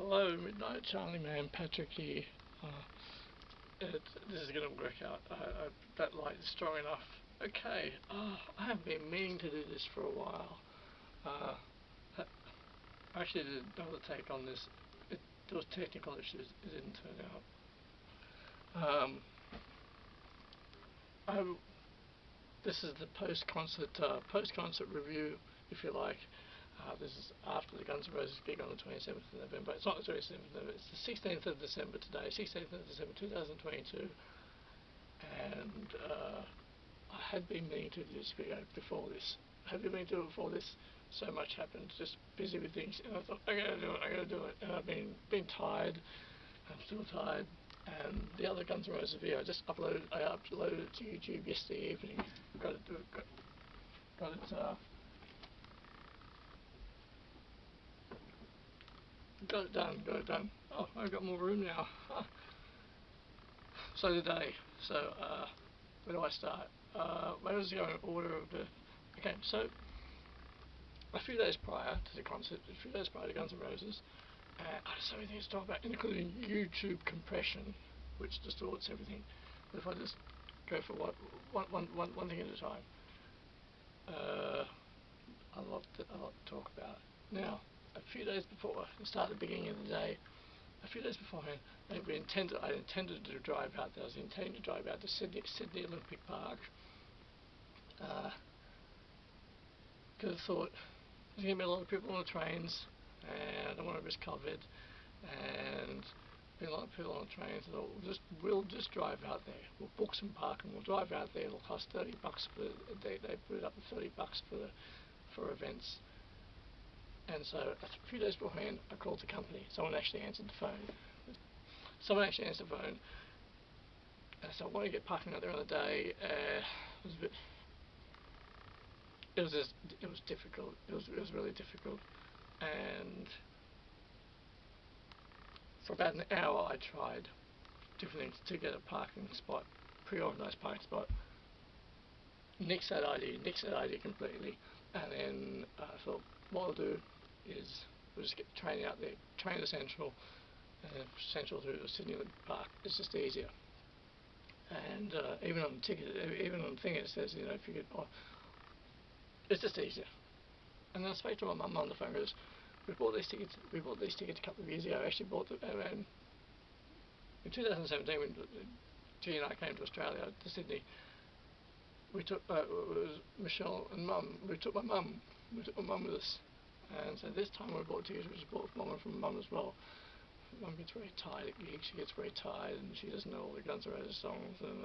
Hello, Midnight Charlie Man, Patrick here. This is going to work out. That light is strong enough. Okay, I have been meaning to do this for a while. I actually did another take on this. There was technical issues. It didn't turn out. This is the post-concert review, if you like. This is after the Guns N' Roses gig on the 27th of November. It's not the 27th of November, it's the 16th of December today, 16th of December 2022. And I had been meaning to do this video before this. I had been meaning to do it before this. So much happened, just busy with things. And I thought, I gotta do it. And I've been tired. I'm still tired. And the other Guns N' Roses video, I uploaded it to YouTube yesterday evening. Got it done. Oh, I've got more room now. So today, where do I start? Where does it go in order of the... Okay, so a few days prior to the concert, a few days prior to Guns N' Roses, I had so many things to talk about, including YouTube compression, which distorts everything. But if I just go for one thing at a time, a lot to talk about. Now, a few days before, it started at the beginning of the day, a few days beforehand, I intended to drive out there. I was intending to drive out to Sydney Olympic Park, because I thought there's going to be a lot of people on the trains, and I don't want to risk COVID, and a lot of people on the trains. I thought, we'll just drive out there. We'll book some parking. We'll drive out there. It'll cost $30 for they put it up to $30 for events. And so a few days beforehand, I called the company. Someone actually answered the phone. And so I wanted to get parking out there on the day. It was difficult. It was really difficult. And for about an hour, I tried different things to get a parking spot, pre-organised parking spot. Nixed that idea completely. And then I thought, what I'll do is we'll just get the train out there, train to Central, Central through to Sydney Olympic Park. It's just easier. And even on the ticket, even on the thing, it says, you know, if you could, it's just easier. And then I spoke to my mum on the phone. Goes, we bought these tickets a couple of years ago. I actually bought them in 2017 when G and I came to Australia, to Sydney. We took it was Michelle and Mum. We took my mum with us. And so this time we bought tickets, we just bought from Mum as well. Mum gets very tired at gigs, she gets very tired and she doesn't know all the Guns N' Roses songs, and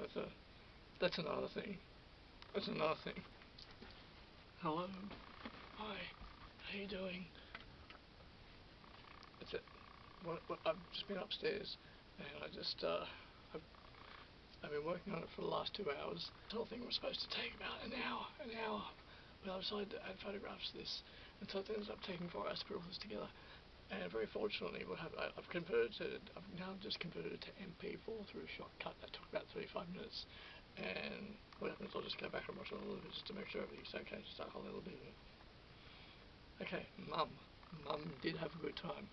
that's another thing. Hello. Hi. How you doing? That's it. I've just been upstairs and I've been working on it for the last 2 hours. The whole thing was supposed to take about an hour. But I decided to add photographs to this, and so it ended up taking 4 hours to put all this together. And very fortunately, I've now just converted it to MP4 through Shotcut. That took about 35 minutes. And what happens? I'll just go back and watch all of it just to make sure everything's okay. Just a whole little bit of it. Okay, Mum did have a good time.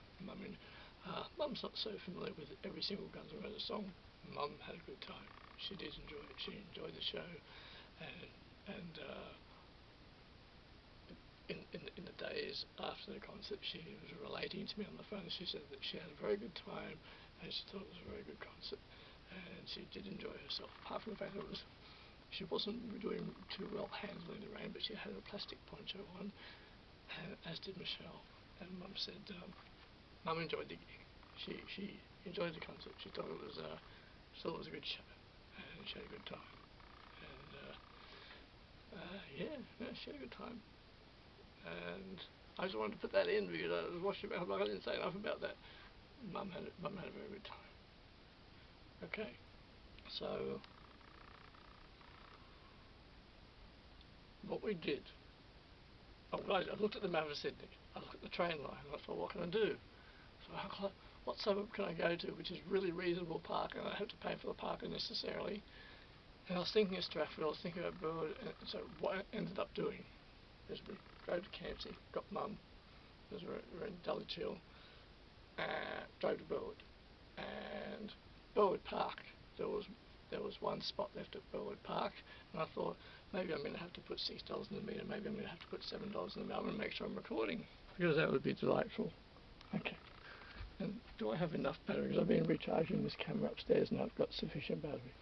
Mum's not so familiar with every single Guns N' Roses song. Mum had a good time. She did enjoy it. She enjoyed the show, and in the days after the concert, she was relating to me on the phone. She said that she had a very good time, and she thought it was a very good concert, and she did enjoy herself. Apart from the fact that she wasn't doing too well handling the rain, but she had a plastic poncho on, and as did Michelle. And Mum said, Mum enjoyed the gig. She enjoyed the concert. She thought it was a good show, and she had a good time. And yeah, she had a good time. And I just wanted to put that in because I was watching it. I didn't say enough about that. Mum had a very good time. Okay, so what we did. I looked at the map of Sydney. I looked at the train line. And I thought, what can I do? So what suburb can I go to which is really reasonable parking? I don't have to pay for the parking necessarily. And I was thinking of Stratford. I was thinking about Burwood. And so what I ended up doing is we drove to Campsie, got Mum, because we're in Dulwich Hill, drove to Burwood, and Burwood Park, there was one spot left at Burwood Park, and I thought maybe I'm going to have to put $6 in the meter, maybe I'm going to have to put $7 in the meter. I'm going to make sure I'm recording, because that would be delightful. Okay. And do I have enough battery? Because I've been recharging this camera upstairs and I've got sufficient battery.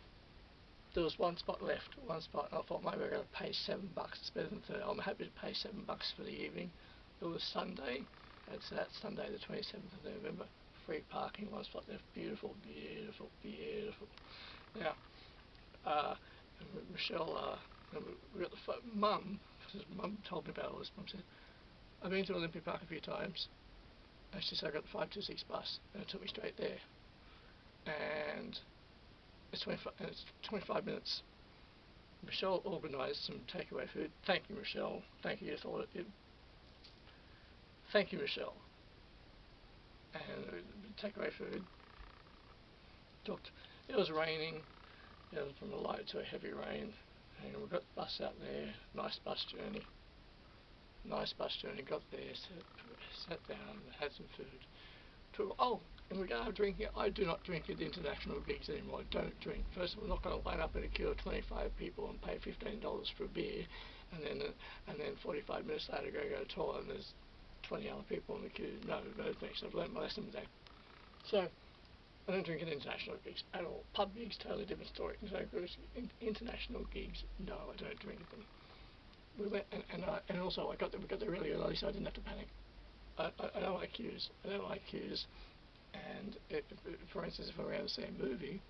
There was one spot left, and I thought maybe I'm going to pay $7. It's better than 30. I'm happy to pay $7 for the evening. It was Sunday. It's that Sunday, the 27th of November. Free parking, one spot left. Beautiful, beautiful, beautiful. Now, Michelle, we got the Mum told me about all this. Mum said, I've been to Olympic Park a few times. And she said, I got the 526 bus, and it took me straight there. And it's 25 minutes. Michelle organised some takeaway food. Thank you, Michelle. Thank you. Thank you, Michelle. And takeaway food. It was raining. It was from a light to a heavy rain. And we got the bus out there. Nice bus journey. Got there, sat down, had some food. In regard to drinking, I do not drink at international gigs anymore. I don't drink. First of all, I'm not going to line up in a queue of 25 people and pay $15 for a beer, and then 45 minutes later go to the toilet and there's 20 other people in the queue. No thanks. I've learnt my lesson with that. So I don't drink at international gigs at all. Pub gigs, totally different story. So international gigs, no, I don't drink at them. We went, and also we got there really early, so I didn't have to panic. I don't like queues. And for instance, if we're out to see a movie,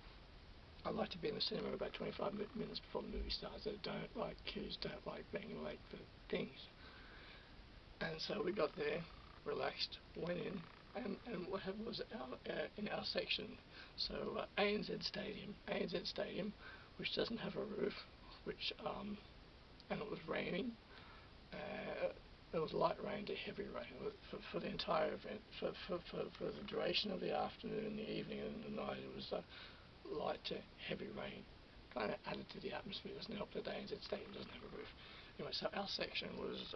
I like to be in the cinema about 25 minutes before the movie starts. I don't like queues, don't like being late for things. And so we got there, relaxed, went in, and what happened was in our section, so ANZ Stadium, which doesn't have a roof, and it was raining. It was light rain to heavy rain for the entire event. For the duration of the afternoon, the evening, and the night, it was light to heavy rain. Kind of added to the atmosphere. It doesn't help that the ANZ Stadium doesn't have a roof. Anyway, so our section was.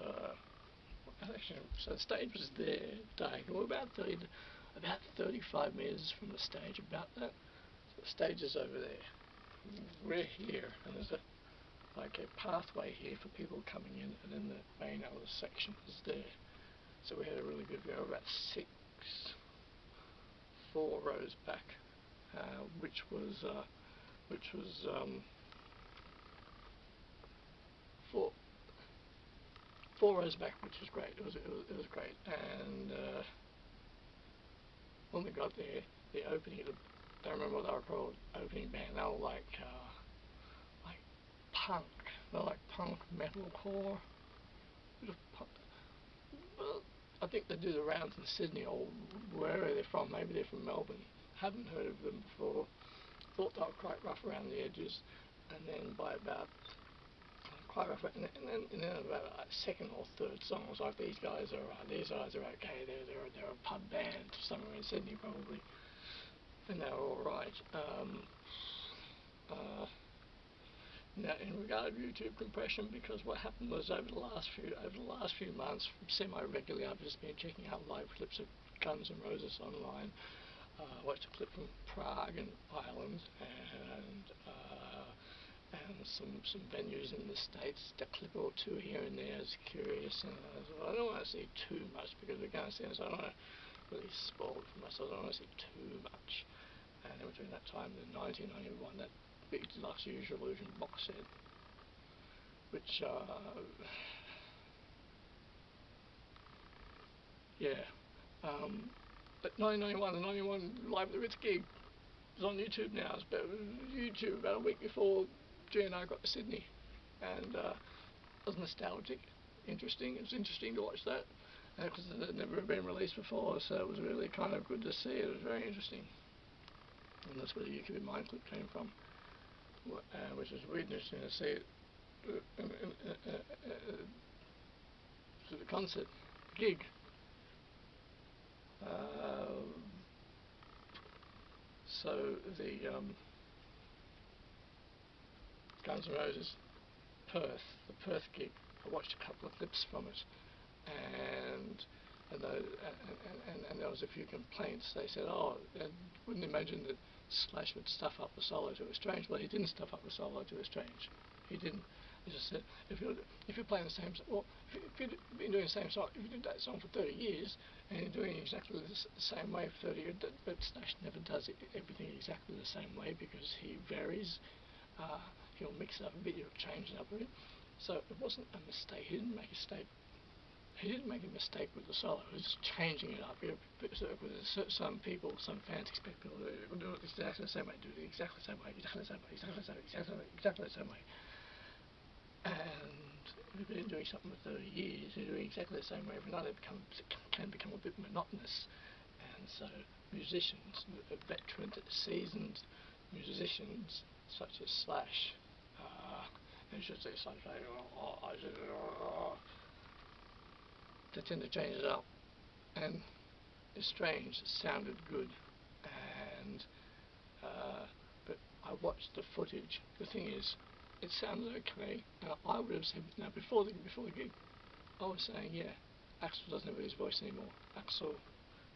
So the stage was there, dying. We were about 35 metres from the stage, about that. So the stage is over there. We're here, and there's a pathway here for people coming in, and then the main other section is there. So we had a really good view, about 4 rows back, which was 4 rows back, which was great. It was great. And when we got there, the opening, I don't remember what they were called, opening band. They were like punk. They're like punk metalcore. Well, I think they do the rounds in Sydney or wherever they're from. Maybe they're from Melbourne. Haven't heard of them before. Thought they were quite rough around the edges, and then by about quite rough, and then about a second or third song, I was like, these guys are okay. They're a pub band somewhere in Sydney probably, and they were all right. Now, in regard to YouTube compression, because what happened was over the last few months, semi-regularly, I've just been checking out live clips of Guns N' Roses online. Watched a clip from Prague and Ireland, and some venues in the States. A clip or two here and there. I was curious, and I don't want to see too much because we're going to see this. I don't want to really spoil it for myself. I don't want to see too much. And in between that time, in 1991, that Big Deluxe Use Your Illusion box set, which but 1991, the 91 Live at the Ritz gig was on YouTube now. It was YouTube about a week before G and I got to Sydney, and it was nostalgic, interesting. It was interesting to watch that because it had never been released before, so it was really kind of good to see. It was very interesting, and that's where the You Could Be Mine clip came from. Which is really interesting to see it to the concert gig. So the Guns N' Roses the Perth gig. I watched a couple of clips from it, and and there was a few complaints. They said, oh, they wouldn't imagine that Slash would stuff up the solo to a strange. Well, he didn't stuff up the solo to a strange. He didn't. As I said, if you're playing the same, well, if you've been doing the same song, if you did that song for 30 years and you're doing it exactly the same way for 30 years, but Slash never does everything exactly the same way because he varies. He'll mix it up a bit, he'll change it up a bit. So it wasn't a mistake. He didn't make a mistake. He didn't make a mistake with the solo. He was just changing it up. Some people, some fans expect people to do it exactly the same way, do it exactly the same way, exactly the same way, exactly the same way. And if you've been doing something for 30 years, you're doing exactly the same way every night, it can become a bit monotonous. And so musicians, veteran, seasoned musicians such as Slash, and should say Slash, they tend to change it up, and it's strange, it sounded good, and but I watched the footage. The thing is, it sounded okay. Now I would have said, now before the gig, I was saying, yeah, Axel doesn't have his voice anymore. Axel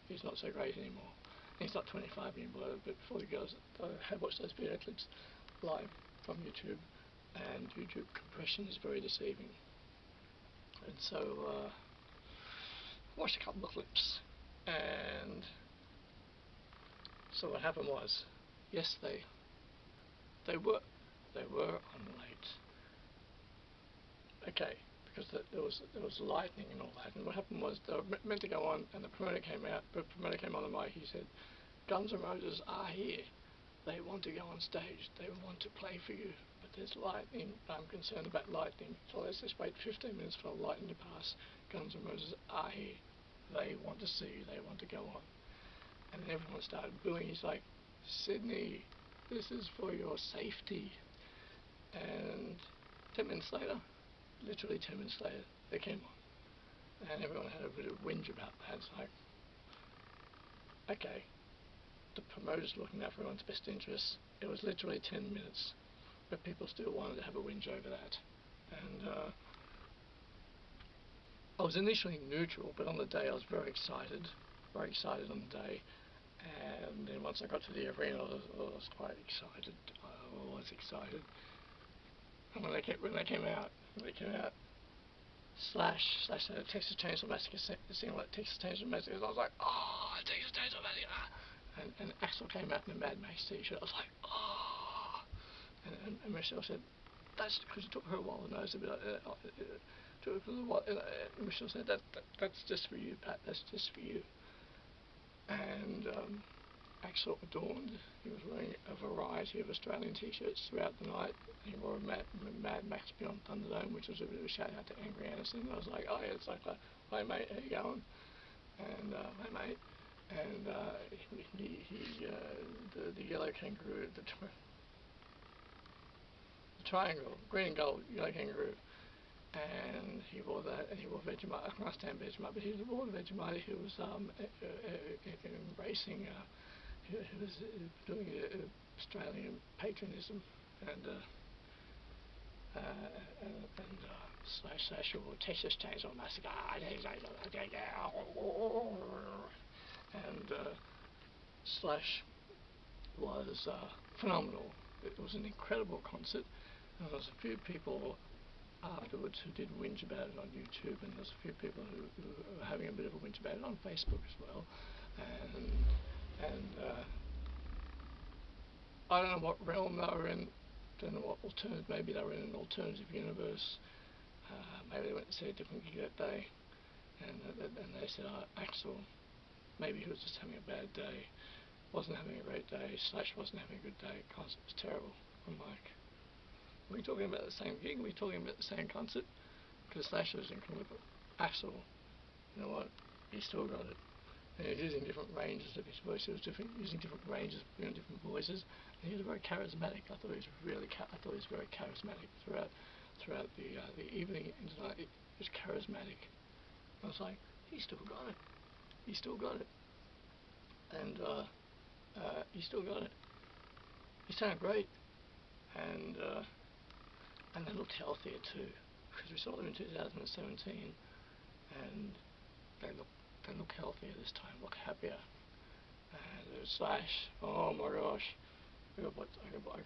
is not so great anymore. He's not 25 anymore. But before the girls, I had watched those video clips live from YouTube, and YouTube compression is very deceiving. And so watched a couple of clips, and so what happened was, yes, they were on late. Okay, because there was lightning and all that, and what happened was they were meant to go on, and the promoter came out. But the promoter came on the mic. He said, "Guns N' Roses are here. They want to go on stage. They want to play for you. But there's lightning. I'm concerned about lightning. So let's just wait 15 minutes for the lightning to pass. Guns N' Roses are here. They want to see you. They want to go on." And then everyone started booing. He's like, "Sydney, this is for your safety." And 10 minutes later, literally 10 minutes later, they came on. And everyone had a bit of whinge about that. It's like, okay, the promoter's looking out for everyone's best interests. It was literally 10 minutes, but people still wanted to have a whinge over that. And I was initially neutral, but on the day I was very excited on the day. And then once I got to the arena, I was quite excited. I was excited. And when they came out, Slash had a Texas Chainsaw Massacre singing like Texas Chainsaw Massacre. I was like, oh, Texas Chainsaw Massacre. And Axel came out in a Mad Max t-shirt. I was like, oh. And Michelle said, that's because it took her a while to notice a bit. Michelle said, that's just for you, Pat. That's just for you. And Axel adorned. He was wearing a variety of Australian t-shirts throughout the night. He wore a Mad Max Beyond Thunderdome, which was a bit of a shout out to Angry Anderson. I was like, oh yeah, it's like, hi mate, how you going? And hi mate. And the yellow kangaroo, the triangle, green and gold yellow kangaroo. And he wore that, and he wore Vegemite. I can't stand Vegemite, but he wore Vegemite. He was embracing, he was doing Australian patriotism, and Slash wore Texas Chainsaw Massacre, and Slash was phenomenal. It was an incredible concert, and there was a few people afterwards who did whinge about it on YouTube, and there's a few people who were having a bit of a whinge about it on Facebook as well, and I don't know what realm they were in, don't know what alternative, maybe they were in an alternative universe, maybe they went to see a different gig that day, and they said, oh, Axel, maybe he was just having a bad day, wasn't having a great day, Slash wasn't having a good day, concert was terrible. I'm like, are we talking about the same gig? Are we talking about the same concert? Because Slash was incredible. Axel, you know what? He still got it. And he was using different ranges of his voice. He was using different ranges, different voices. And he was very charismatic. I thought he was very charismatic throughout the evening into the night. He was charismatic. I was like, he still got it. He still got it. And he still got it. He sounded great. And they looked healthier too, because we saw them in 2017, and they looked they look healthier this time, look happier. And Slash, oh my gosh, I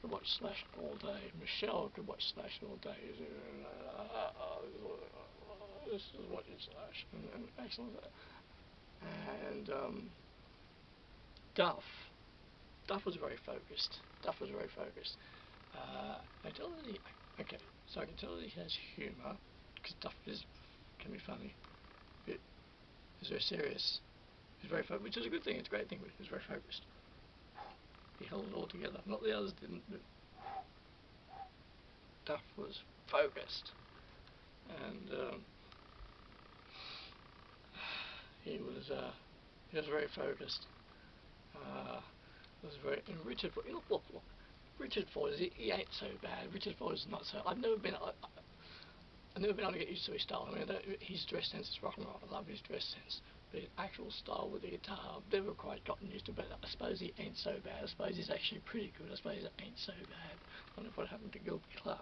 could watch Slash all day. Michelle could watch Slash all day. This is watching Slash, and excellent. And Duff was very focused. I tell that okay, so I can tell that he has humour, because Duff can be funny. He's very serious. He's very focused, which is a good thing. It's a great thing. But he's very focused. He held it all together. Not the others didn't, but Duff was focused, and he was very focused. Was very. And Richard, look. Richard Ford, he ain't so bad. Richard Ford is not so. I've never been able to get used to his style. I mean, his dress sense is rock and roll. I love his dress sense. But his actual style with the guitar, I've never quite gotten used to. But I suppose he ain't so bad. I suppose he's actually pretty good. I suppose it ain't so bad. I wonder what happened to Gilby Clarke.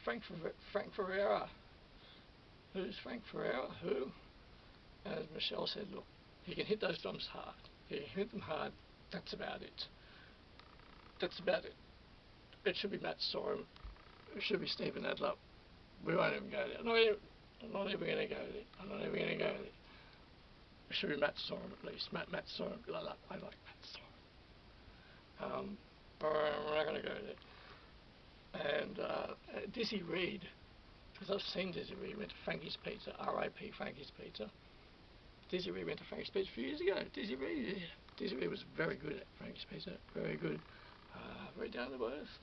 Frank Ferreira. Who's Frank Ferreira? Who? As Michelle said, look, he can hit those drums hard. He can hit them hard. That's about it. It should be Matt Sorum. It should be Stephen Adler. We won't even go there. I'm not even going to go there. It should be Matt Sorum at least. Matt Sorum. I like Matt Sorum. We're not going to go there. And Dizzy Reed, because I've seen Dizzy Reed. Went to Frankie's Pizza. R.I.P. Frankie's Pizza. Dizzy Reed went to Frankie's Pizza a few years ago. Dizzy Reed was very good at Frankie's Pizza. Very good. Very down to earth.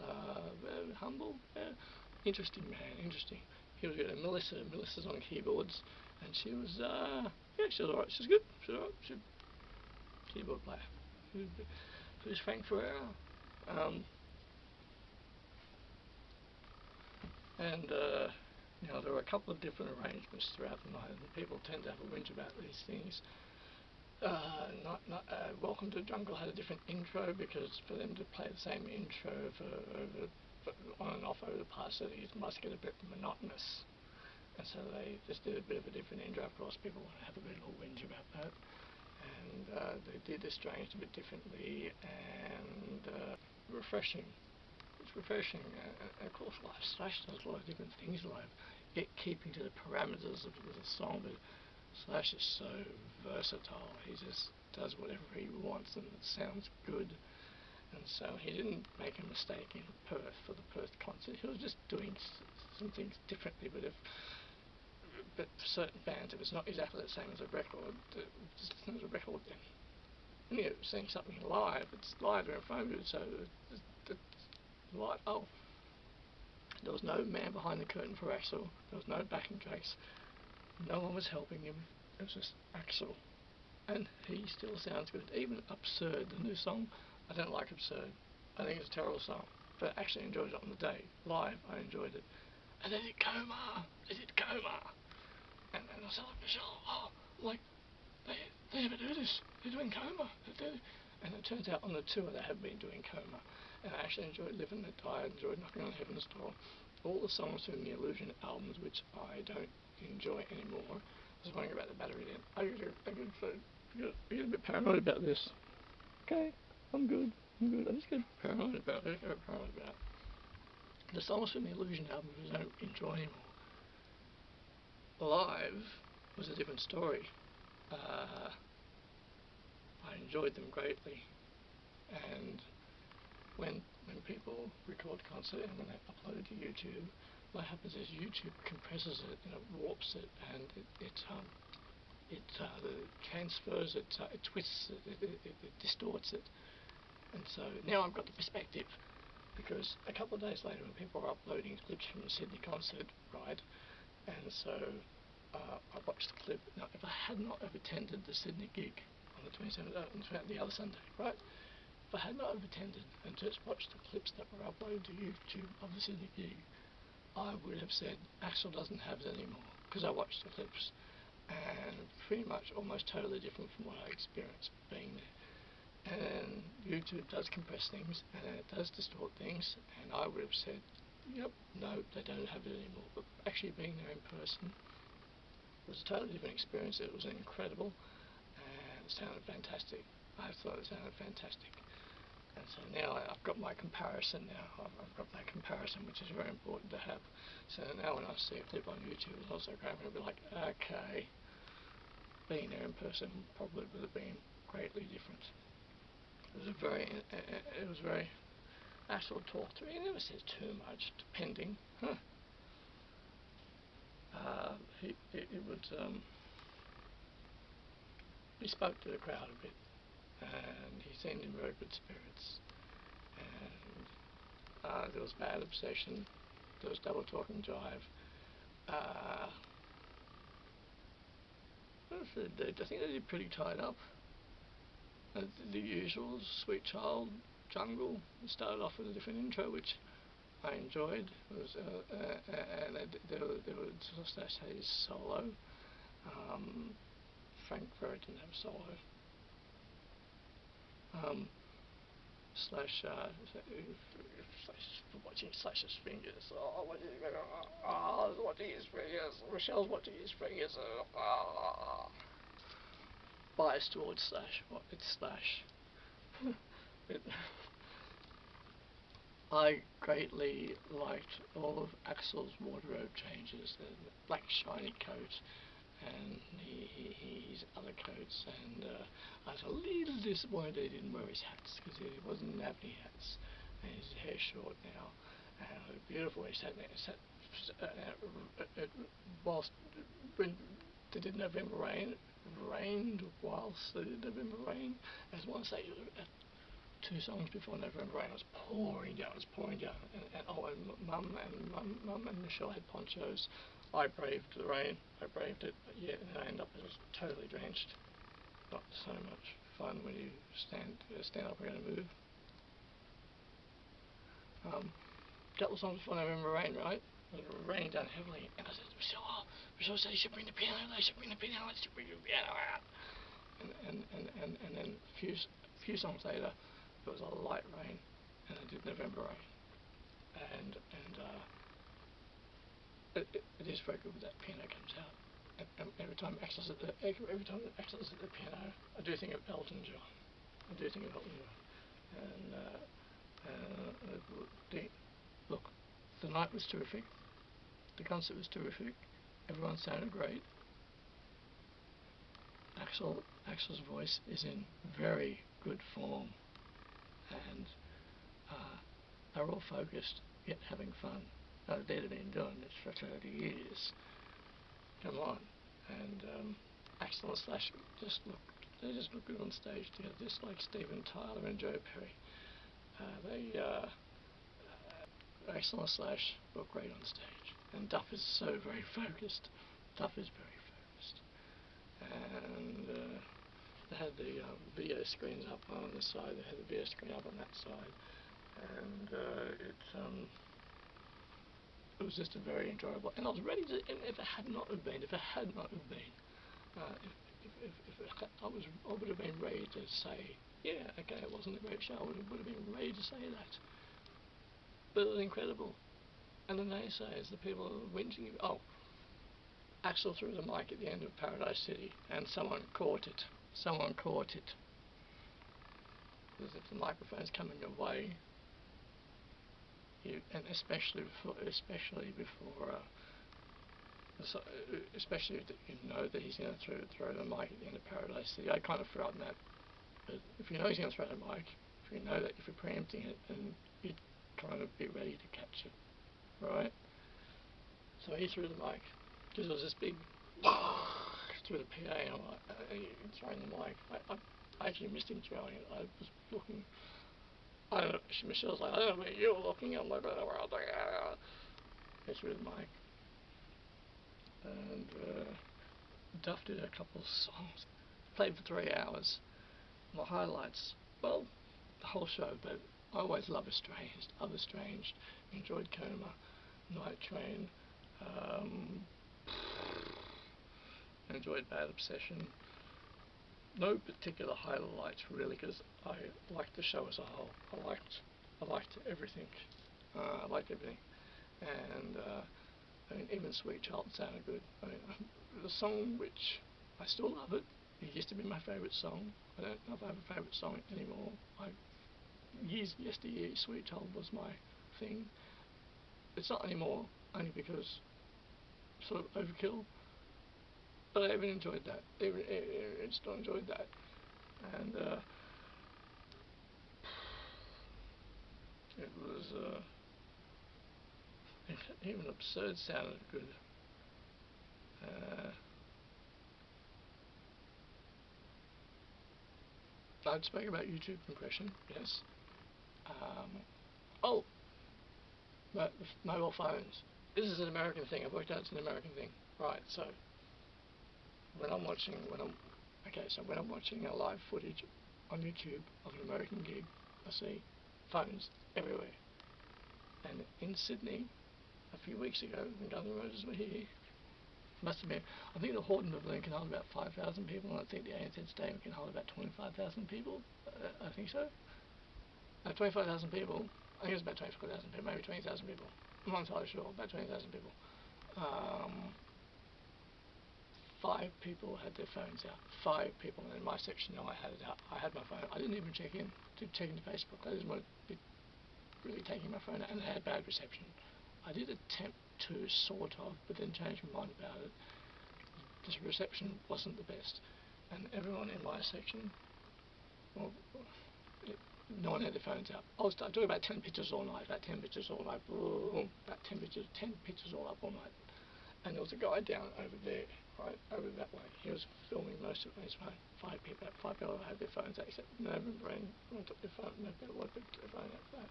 Very humble. Interesting man. Interesting. He was good. And Melissa's on keyboards, and she was she was alright. She's good. She's alright. She's a keyboard player. Who's Frank Ferreira? There were a couple of different arrangements throughout the night, and people tend to have a whinge about these things. Welcome to Jungle had a different intro, because for them to play the same intro on and off over the past cities must get a bit monotonous, and so they just did a bit of a different intro. Of course, people want to have a bit of a whinge about that, and they did this strange a bit differently and refreshing. It's refreshing, and of course, Slash does a lot of different things live, keeping to the parameters of the song, but Slash is so versatile. He just does whatever he wants, and it sounds good. And so he didn't make a mistake in Perth for the Perth concert. He was just doing some things differently. But for certain bands, if it's not exactly the same as a record, just listen to the record then. When you're seeing something live, it's live in front of you, so it's live. Oh, there was no man behind the curtain for Axl. There was no backing tracks. No one was helping him. It was just Axl, and he still sounds good. Even Absurd, the new song, I don't like Absurd. I think it's a terrible song, but I actually enjoyed it on the day. Live, I enjoyed it. And they did Coma. And I was like, Michelle, they never do this. They're doing Coma. And it turns out on the tour they have been doing Coma. And I actually enjoyed Live and Let Die. I enjoyed Knocking on Heaven's Door. All the songs from the Illusion albums, which I don't enjoy anymore. I was wondering about the battery then. I get a bit paranoid about this. Okay, I'm good. I just get paranoid about it. The songs from the Illusion albums I don't enjoy anymore. Live was a different story. I enjoyed them greatly, and when people record a concert and when they upload it to YouTube, what happens is YouTube compresses it and it warps it, and it transfers it, it twists it, it distorts it. And so now I've got the perspective, because a couple of days later when people are uploading clips from the Sydney concert, right, and so I watched the clip. Now, if I had not have attended the Sydney gig on the 27th, the other Sunday, right, if I had not have attended and just watched the clips that were uploaded to YouTube of the Sydney gig, I would have said Axl doesn't have it anymore, because I watched the clips, and pretty much almost totally different from what I experienced being there. And YouTube does compress things, and it does distort things, and I would have said yep, no, they don't have it anymore. But actually being there in person was a totally different experience. It was incredible, and it sounded fantastic. I thought it sounded fantastic. And so now I've got my comparison now. I've got that comparison, which is very important to have. So now when I see a clip on YouTube, it's also great. I'll be like, okay, being there in person probably would have been greatly different. It was very actual talk to me. He never says too much, depending. He spoke to the crowd a bit, and he seemed in very good spirits. And there was bad obsession, there was double talk and jive. I think they did pretty tied up. The usual sweet child jungle. It started off with a different intro, which I enjoyed. It was, and there was slash his solo. Frank Ferrer didn't have a solo. Slash watching Slash's fingers. Oh, watching his fingers. Michelle's watching his fingers. Bias towards Slash. What? It's Slash. I greatly liked all of Axel's wardrobe changes. The black shiny coat and his other coats, and I was a little disappointed he didn't wear his hats, because he wasn't having any hats, and his hair's short now, and it was beautiful. He sat whilst when they did November Rain, rained whilst they did November Rain. As I want to say, 2 songs before November Rain, it was pouring down, and Mum and Michelle had ponchos. I braved the rain, I braved it, but yeah, and I ended up totally drenched. Not so much fun when you stand up and move. Couple of songs before November Rain, right? It was raining down heavily, and I said to Michelle, Michelle said, they should bring the piano out. And then a few songs later, it was a light rain, and I did November Rain. And it is very good when that piano comes out. And every time Axel's at the piano, I do think of Elton John. And look, the night was terrific. The concert was terrific. Everyone sounded great. Axel's voice is in very good form, and they're all focused yet having fun. They'd been doing this for 30 years. Come on. And Axel and Slash just look good on stage together, just like Steven Tyler and Joe Perry. Axel and Slash look great on stage, and Duff is so very focused. And they had the video screens up on this side. They had the video screen up on that side, and it was just a very enjoyable. And I was ready to. And if it had not have been, I would have been ready to say, yeah, okay, it wasn't a great show. I would have been ready to say that. But it was incredible. And the naysayers, the people whinging, Axel threw the mic at the end of Paradise City, and someone caught it. Because if the microphone's coming your way, and especially if you know that he's going to throw the mic at the end of Paradise City. I kind of forgotten that. But if you know he's going to throw the mic, if you know that if you're preempting it, then you kind of be ready to catch it, right? So he threw the mic. Because there was this big through the PA, and I'm like, throwing the mic. I actually missed him throwing it. I was looking. I don't know. Michelle's like, I don't know where you were looking. I'm like, I don't know where I was looking. He threw the mic. And Duff did a couple of songs. Played for 3 hours. My highlights, well, the whole show, but I always love Estranged. Enjoyed Coma, Night Train. Enjoyed Bad Obsession. No particular highlights really, because I liked the show as a whole. I liked everything. and I mean, even Sweet Child sounded good. I mean, the song which I still love it. It used to be my favourite song. I don't know if I have a favourite song anymore. Yesteryear, Sweet Child was my thing. It's not anymore, only because sort of overkill. But I even enjoyed that. I still enjoyed that. And it was even Absurd sounded good. I'd spoke about YouTube compression, yes. Oh, but mobile phones. This is an American thing. I've worked out it's an American thing. Right, so when I'm watching a live footage on YouTube of an American gig, I see phones everywhere. And in Sydney, a few weeks ago, when Guns N' Roses were here, must have been, I think the Horton Pavilion can hold about 5,000 people, and I think the ANZ Stadium can hold about 25,000 people. I think so. 25,000 people. I think it was about 25,000 people, maybe 20,000 people. I'm not entirely sure, about 20,000 people. 5 people had their phones out. 5 people, and in my section, I had it out. I had my phone. I didn't even check into Facebook. I didn't want to be really taking my phone out, and it had bad reception. I did attempt to, sort of, but then changed my mind about it. This reception wasn't the best, and everyone in my section, well, no one had their phones out. I took about 10 pictures all night, about 10 pictures all night, about 10 pictures all up all night. And there was a guy down over there, right, over that way. He was filming most of his phone. 5 people had their phones out, except no one took their phone, no people took their phone out for that.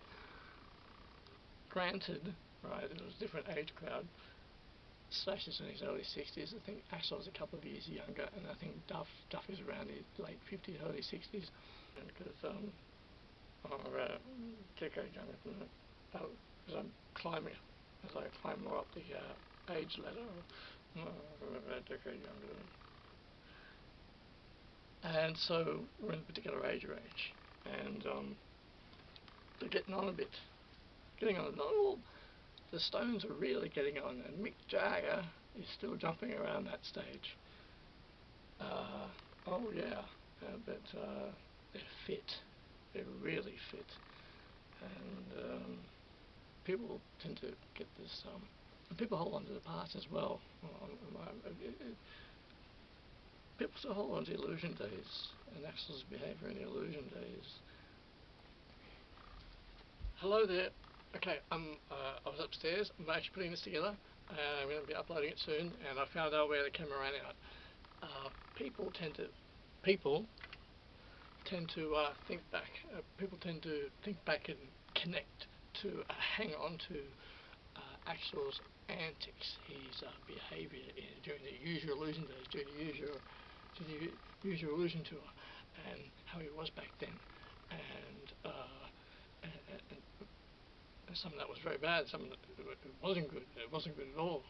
Granted, right, it was a different age crowd. Slash is in his early 60s. I think Axel's a couple of years younger, and I think Duff is around his late 50s, early 60s. And because I'm about a decade younger than him, as I climb more up the age ladder, I'm about a decade younger than him. And so we're in a particular age range, and they're getting on a bit. The Stones are really getting on, and Mick Jagger is still jumping around that stage. Oh yeah, but they're fit. They're really fit, and people tend to get this. People hold on to the past as well. People still hold on to the Illusion days and Axel's behaviour in the Illusion days. Hello there. Okay, I was upstairs. I'm actually putting this together. I'm going to be uploading it soon, and I found out where the camera ran out. People tend to think back. People tend to think back and connect to, hang on to Axel's antics, his behaviour during the Use Your Illusion days, during the Use Your Illusion tour, and how he was back then, and some of that was very bad, some of it wasn't good. It wasn't good at all,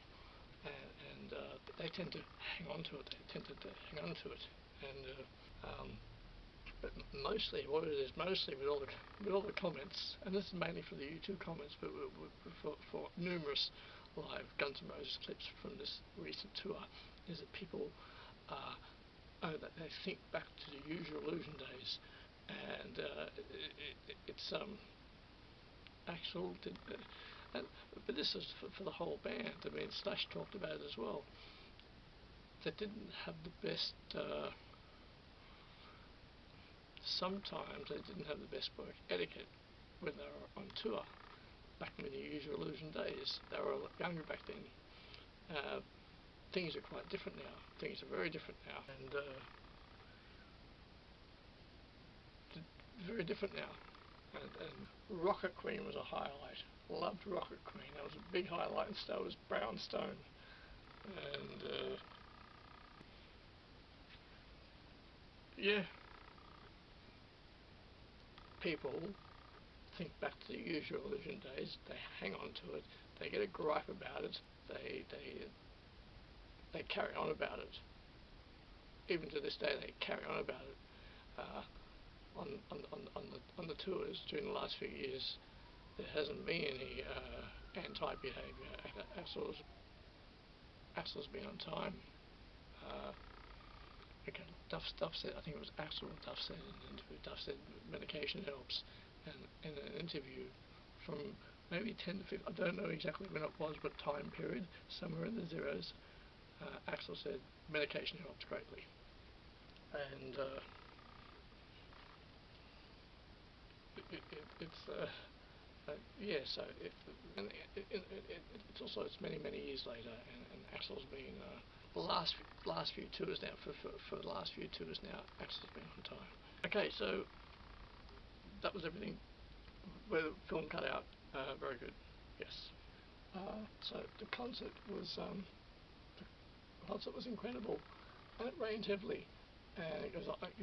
and they tend to hang on to it. And but mostly, what it is mostly with all the comments, and this is mainly for the YouTube comments, but for numerous live Guns N' Roses clips from this recent tour, is that people that they think back to the Use Your Illusion days, and it's Axel did, but this is for the whole band. I mean, Slash talked about it as well. They didn't have the best. Sometimes they didn't have the best work etiquette when they were on tour. Back in the Use Your Illusion days, they were a lot younger back then. Things are quite different now. Things are very different now, and very different now. And Rocket Queen was a highlight. Loved Rocket Queen. That was a big highlight, and so was Brown Stone. And yeah, people think back to the Use Your Illusion days. They hang on to it. They get a gripe about it. They carry on about it. Even to this day, they carry on about it. On the tours during the last few years, there hasn't been any anti-behaviour. Axel's been on time. Again, Duff said, I think it was Axel, Duff said in an interview, Duff said medication helps. And in an interview from maybe 10 to 15, I don't know exactly when it was, but time period, somewhere in the zeros, Axel said medication helps greatly. And yeah, so it's also, it's many years later, and Axel's been the last few tours now, for the last few tours now, Axel's been on time. Okay, so that was everything. Where the film cut out, very good, yes. So the concert was incredible, and it rained heavily. And it was like,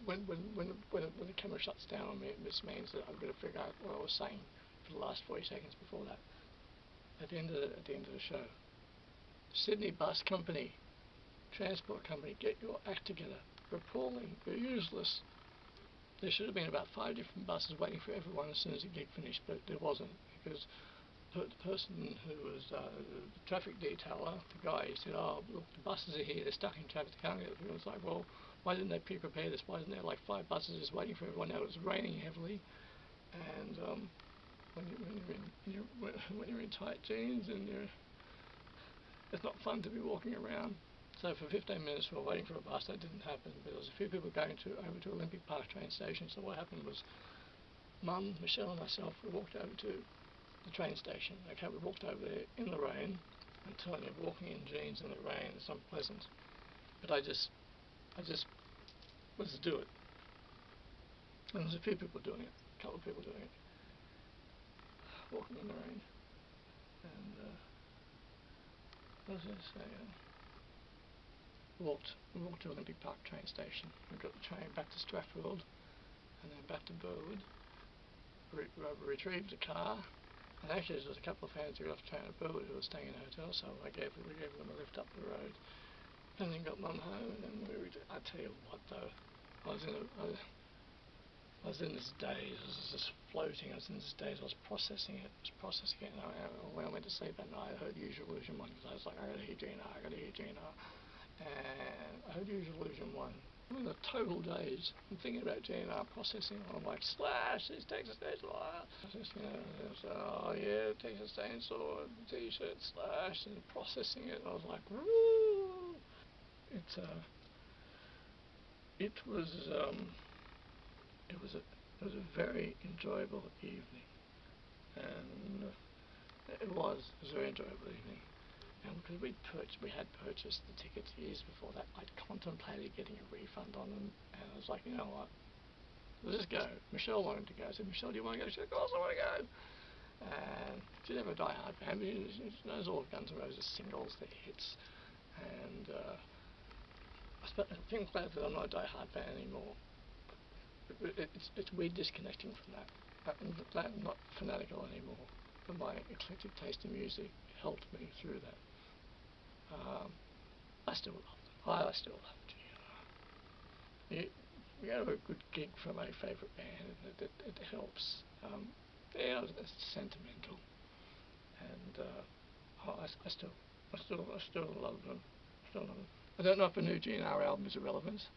when the camera shuts down on me, it just means that I've got to figure out what I was saying for the last 40 seconds before that. At the end of the show, Sydney Bus Company, Transport Company, get your act together. You're appalling. You're useless. There should have been about 5 different buses waiting for everyone as soon as the gig finished, but there wasn't, because the person who was the traffic detailer, the guy, he said, oh, look, the buses are here, they're stuck in traffic, they can't get through. It's like, well, why didn't they pre-prepare this? Why isn't there like 5 buses just waiting for everyone? Now it was raining heavily, and when you're in tight jeans, and it's not fun to be walking around. So for 15 minutes we were waiting for a bus. That didn't happen, but there was a few people going over to Olympic Park train station. So what happened was, Mum, Michelle and myself, we walked over to the train station. Okay, we walked over there in the rain. I'm telling you, walking in jeans in the rain is unpleasant. But I just, let's do it. And there was a few people doing it, a couple of people doing it, walking in the rain. And what was I going to say? We walked to Olympic Park train station. We got the train back to Strathfield, and then back to Burwood. Retrieved the car, and actually there was a couple of fans who got off the train at Burwood who were staying in a hotel, so we gave them a lift up the road, and then got Mum home. And I tell you what though, I was in this daze. I was just floating. I was in this daze. I was processing it. And when I went to sleep at night, I heard Usual Illusion 1, because I was like, I gotta hear GNR. And I heard Usual Illusion 1. I'm in a total daze. I'm thinking about GNR, processing. I'm like, Slash, it's Texas Chainsaw. Oh yeah, Texas Chainsaw, t-shirt, Slash, and processing it. And I was like, woo! It was a very enjoyable evening, and it was a very enjoyable evening. And because we had purchased the tickets years before that, I'd contemplated getting a refund on them, and I was like, you know what, let's just go. Michelle wanted to go. I said, Michelle, do you want to go? She said, of course I want to go. And she's never a die-hard fan, but she knows all of Guns N' Roses singles, their hits. And I think I'm glad that I'm not a die-hard fan anymore. It's weird disconnecting from that. I'm glad I'm not fanatical anymore, but my eclectic taste in music helped me through that. I still love them. I still love GNR. You go to a good gig from a favourite band, and it helps. Yeah, it's sentimental, and I still love them. I don't know if a new GNR album is irrelevant.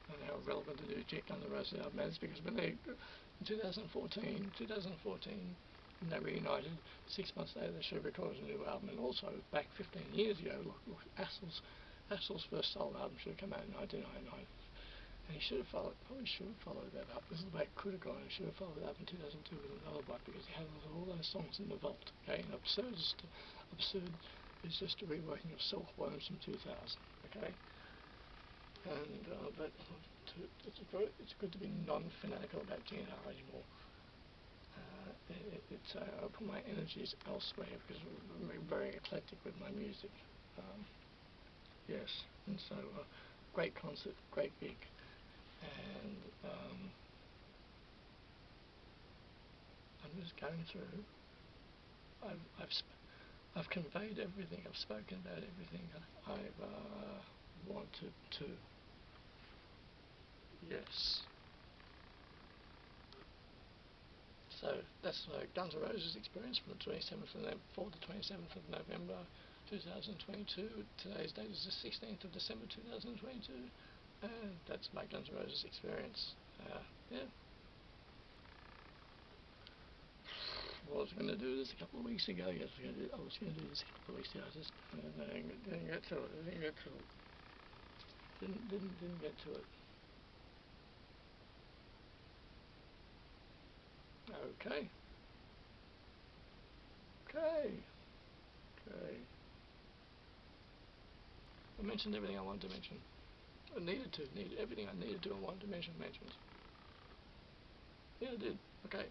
I don't know how relevant the new Guns N' Roses album is, because when they, in 2014, when they reunited, 6 months later they should have recorded a new album. And also, back 15 years ago, look, Axl's first solo album should have come out in 1999. And he probably should have followed that up. This is the way it could have gone. He should have followed that up in 2002 with another one, because he had all those songs in the vault. Okay, and Absurd is just a reworking of Silkworms from 2000. Okay, and but it's good to be non-fanatical about GNR anymore. I put my energies elsewhere, because I'm very eclectic with my music. Yes, and so great concert, great gig, and I'm just going through. I've conveyed everything. I've spoken about everything I've wanted to. Yes. So that's Guns N' Roses experience from the 27th of November, 4th to 27th of November 2022. Today's date is the 16th of December 2022, and that's my Guns N' Roses experience. Yeah. Well, I was going to do this a couple of weeks ago. Yes, I was going to do this a couple of weeks ago. I just didn't get to it. Didn't get to it. Okay. I mentioned everything I wanted to mention. Everything I needed to and wanted to mention mentioned. Yeah, I did. Okay.